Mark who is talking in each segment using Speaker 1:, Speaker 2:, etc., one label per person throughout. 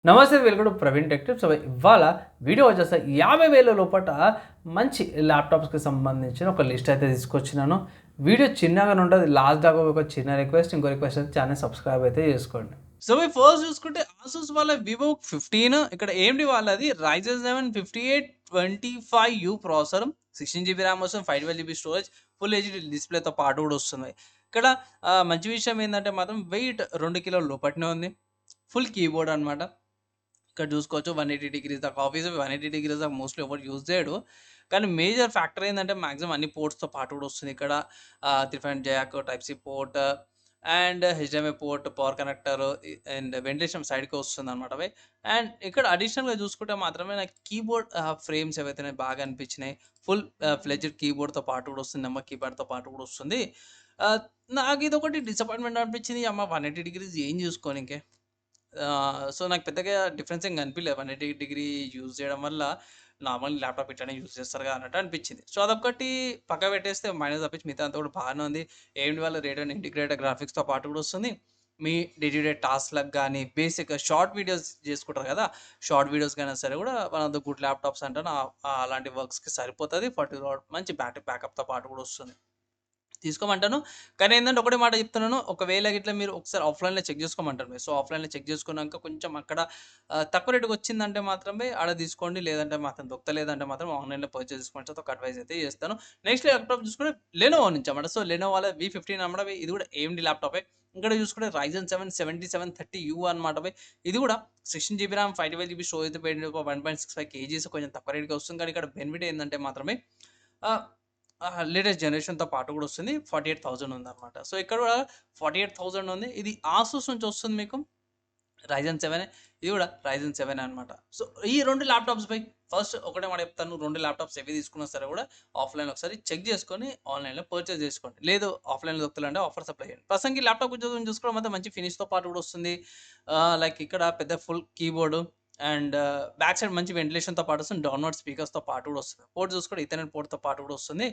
Speaker 1: నమస్తే welcome to Praveen tech tips. ఇవాళ video వచ్చేసి 50,000 లోపట మంచి ల్యాప్టాప్స్కి సంబంధించిన ఒక లిస్ట్ అయితే తీసుకొచ్చినాను. వీడియో చిన్నగానే ఉంటుంది. లాస్ట్ దాకా ఒక చిన్న రిక్వెస్ట్, ఇంకో రిక్వెస్ట్ అయితే ఛానల్ సబ్స్క్రైబ్ అయితే చేసుకోండి.
Speaker 2: సో మీరు ఫస్ట్ చూసుకుంటే ఆసూస్ వాళ్ళ వివో 15 ఇక్కడ AMD వాళ్ళది Ryzen 7 5825U processor, 16GB RAM వస్తుంది, 512GB స్టోరేజ్, ఫుల్ హెచ్డీ డిస్ప్లేతో పాటు కూడా వస్తుంది. ఇక్కడ మంచి విషయం ఏంటంటే మాత్రం వెయిట్ 2 కిలోల లోపట్నే ఉంది. ఫుల్ కీబోర్డ్ అనమాట. ఇక్కడ చూసుకోవచ్చు 180 డిగ్రీస్ దాకా ఆఫీస్ 180 డిగ్రీస్ దాకా మోస్ట్లీ ఎవరు యూజ్ చేయడు. కానీ మేజర్ ఫ్యాక్టర్ ఏంటంటే మాక్సిమం అన్ని పోర్ట్స్తో పాటు కూడా వస్తుంది. ఇక్కడ 3.5 jack, type C port and HDMI port, power connector and ventilation సైడ్కి వస్తుంది అనమాట అవి. అండ్ ఇక్కడ అడిషనల్గా చూసుకుంటే మాత్రమే నాకు కీబోర్డ్ ఫ్రేమ్స్ ఏవైతే బాగా అనిపించినాయి. ఫుల్ ఫ్లెడ్జ్డ్ కీబోర్డ్తో పాటు కూడా వస్తుంది, నెంబర్ కీబోర్డ్తో పాటు కూడా వస్తుంది. ఆ, నాకు ఇది ఒకటి డిసప్పాయింట్మెంట్ అనిపించింది. అమ్మ 180 డిగ్రీస్ ఏం చూసుకోని ఇంకే. సో, నాకు పెద్దగా డిఫరెన్స్ ఏం కనిపియలేదు. 180 డిగ్రీ యూజ్ చేయడం వల్ల నార్మల్ ల్యాప్‌టాప్ ఇట్లనే యూజ్ చేస్తారుగా అన్నట్టు అనిపించింది. సో, అదొక్కటి పక్కన పెట్టేస్తే మైనస్ తప్పించి మిగతా అంతా కూడా బాగానే ఉంది. ఏఎండీ వాళ్ళ రేడియన్ ఇంటిగ్రేటెడ్ గ్రాఫిక్స్‌తో పాటు కూడా వస్తుంది. మీ డే టు డే టాస్క్‌లకు గానీ, బేసిక్‌గా షార్ట్ వీడియోస్ చేసుకుంటారు కదా! షార్ట్ వీడియోస్‌కైనా సరే కూడా one of the good laptops అంటాను. అలాంటి వర్క్స్‌కి సరిపోతది. 40 వాట్ మంచి బ్యాటరీ బ్యాకప్‌తో పాటు కూడా వస్తుంది. తీసుకోమంటాను. కానీ ఏందంటే ఒకటే మాట చెప్తున్నాను. ఒకవేళ గిట్ల మీరు ఒకసారి ఆఫ్‌లైన్‌లో చెక్ చేసుకోమంటారు మీరు. సో, ఆఫ్‌లైన్‌లో చెక్ చేసుకున్నాక కొంచెం అక్కడ తక్కువ రేట్‌కి వచ్చిందంటే మాత్రమే ఆడ తీసుకోండి. లేదంటే మాత్రం దొరకలేదంటే మాత్రం ఆన్‌లైన్‌లో పర్చేస్ చేసుకోమని ఒక అడ్వైస్ అయితే చేస్తాను. నెక్స్ట్ ల్యాప్‌టాప్ చూసుకుంటే లెనోవో నుంచి అన్నమాట. సో, లెనోవో వాళ్ళ V15 అన్నమాట. ఇది కూడా AMD ల్యాప్‌టాపే. ఇక్కడ చూసుకుంటే Ryzen 7 7730U అన్నమాట. ఇది కూడా 16GB ర్యామ్, 512GB స్టోరేజ్ పెట్టి ఒక 1.65 కేజీస్ కొంచెం తక్కువ రేట్‌కి వస్తుంది. కానీ ఇక్కడ బెనిఫిట్ ఏందంటే మాత్రమే ఆహ్ లేటెస్ట్ జనరేషన్‌తో పాటు కూడా వస్తుంది. 48,000 ఉందన్నమాట. సో, ఇక్కడ కూడా 48,000 ఉంది. ఇది ఆసూస్ నుంచి వస్తుంది మీకు. Ryzen 7 ఇది కూడా Ryzen 7 అన్నమాట. సో, ఈ 2 ల్యాప్‌టాప్స్‌పై ఫస్ట్ ఒకటే మాట చెప్తాను. 2 ల్యాప్‌టాప్స్ ఏవి తీసుకున్నా సరే కూడా ఆఫ్‌లైన్‌లో ఒకసారి చెక్ చేసుకొని ఆన్‌లైన్‌లో పర్చేస్ చేసుకోండి. లేదు ఆఫ్‌లైన్‌లో దొరుకుతలేదంటే ఆఫర్స్ అప్లై చేయండి. ప్రస్తుతానికి ల్యాప్‌టాప్ ఉద్యోగం చూసుకోవడం అయితే మంచి ఫినిష్‌తో పాటు కూడా వస్తుంది. లైక్ ఇక్కడ పెద్ద full keyboard and back side మంచి వెంటిలేషన్‌తో పాటు వస్తుంది. డౌన్‌వర్డ్ స్పీకర్స్‌తో పాటు కూడా వస్తుంది. పోర్ట్ చూసుకుంటే ఈథర్నెట్ పోర్ట్‌తో పాటు కూడా వస్తుంది.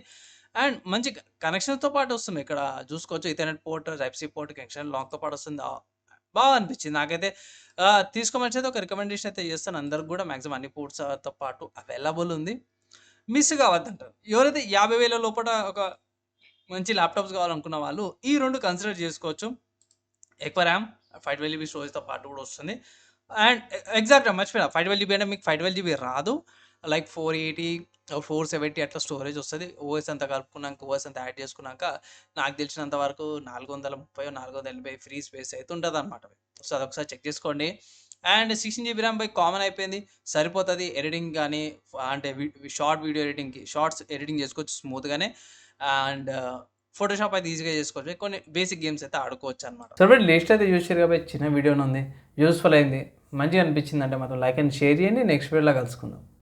Speaker 2: అండ్ మంచి కనెక్షన్‌తో పాటు వస్తుంది. ఇక్కడ చూసుకోవచ్చు ethernet port, type C port, external లాక్‌తో పాటు వస్తుంది. బాగా అనిపించింది నాకైతే. తీసుకోమనిచైతే ఒక రికమెండేషన్ అయితే చేస్తాను. అందరికి కూడా మాక్సిమం అన్ని పోర్ట్స్‌తో పాటు అవైలబుల్ ఉంది. మిస్ కావద్దంటారు. ఎవరైతే 50,000 లోపల ఒక మంచి ల్యాప్‌టాప్స్ కావాలనుకున్న వాళ్ళు ఈ 2 కన్సిడర్ చేసుకోవచ్చు. ఎక్కువ ర్యామ్, 512GB స్టోరేజ్‌తో పాటు కూడా వస్తుంది. అండ్ ఎగ్జాక్ట్‌గా మర్చిపోయినా 512GB అంటే మీకు 512GB రాదు. లైక్ 480, 470 అట్లా స్టోరేజ్ వస్తది. ఓఎస్ అంతా కలుపుకున్నాక, ఓఎస్ అంతా యాడ్ చేసుకున్నాక నాకు తెలిసినంత వరకు 430, 480 ఫ్రీ స్పేస్ అయితే ఉంటదన్నమాట. సో, అదొకసారి చెక్ చేసుకోండి. And 16GB RAM by common అయిపోయింది. సరిపోతది ఎడిటింగ్ గానీ, అంటే షార్ట్ వీడియో ఎడిటింగ్‌కి షార్ట్స్ ఎడిటింగ్ చేసుకోవచ్చు స్మూత్‌గానే. అండ్ ఫోటోషాప్ అయితే ఈజీగా చేసుకోవచ్చు. కొన్ని బేసిక్ గేమ్స్ అయితే ఆడుకోవచ్చనమాట.
Speaker 1: సో ఇప్పుడు లిస్ట్ అయితే చూసారు కాబట్టి చిన్న వీడియోనే ఉంది. యూస్‌ఫుల్ అయింది. మంచిగా అనిపించిందంటే మాత్రం లైక్ అండ్ షేర్ చేయండి. నెక్స్ట్ వీడియోలో కలుసుకుందాం.